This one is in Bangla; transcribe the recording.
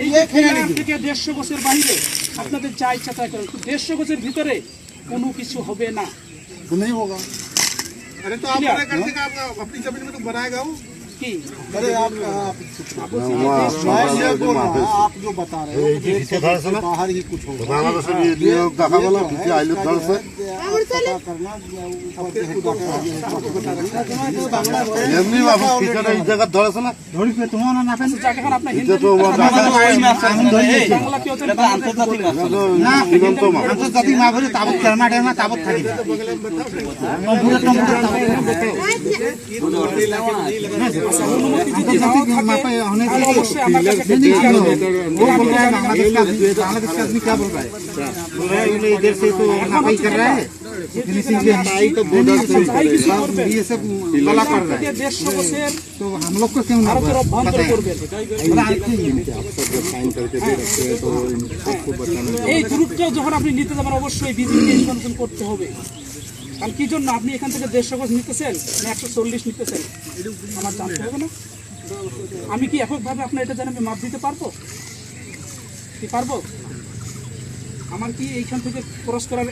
এই থেকে 150 গজের বাইরে আপনাদের যা ইচ্ছা তাই করেন, 150 গজের ভিতরে কোনো কিছু হবে না। नहीं होगा। अरे तो आप मना कर देगा, आप अपनी जमीन में तो बनाएगा वो। কি अरे आप आप जो बता रहे हो बाहर ही कुछ होगा करना জায়গাখান আপনার হিন্দু বাংলা কি হচ্ছে আন্তর্জাতিক মা বলে তাবত কেরমা টেরমা তাবত থাকি অনুমতি যদি নাও থাকে তাহলে অবশ্যই আমার কাছে একটা চিঠি আসবে। बांग्लादेश का आदमी क्या बोल रहा है? बोल रहा है इधर से तो नापाई कर रहा है, फिनिशिंग के नाई तो ये सब गला कर रहा है। 150 গজের तो हम लोग को क्यों ना ভারতের অভ্যন্তরে করবেন। এই গ্রুপটা যখন আপনি নিতে যাবেন অবশ্যই বিজিবিকে ইনফরমেশন করতে হবে। কারণ কি জন্য আপনি এখান থেকে 150 গজ নিতেছেন না 140 নিতেছেন আমার জানতে হবে না। আমি কি এককভাবে আপনার এটা জানেন আমি মাপ দিতে পারবো কি পারবো? আমার কি এইখান থেকে ক্রস করার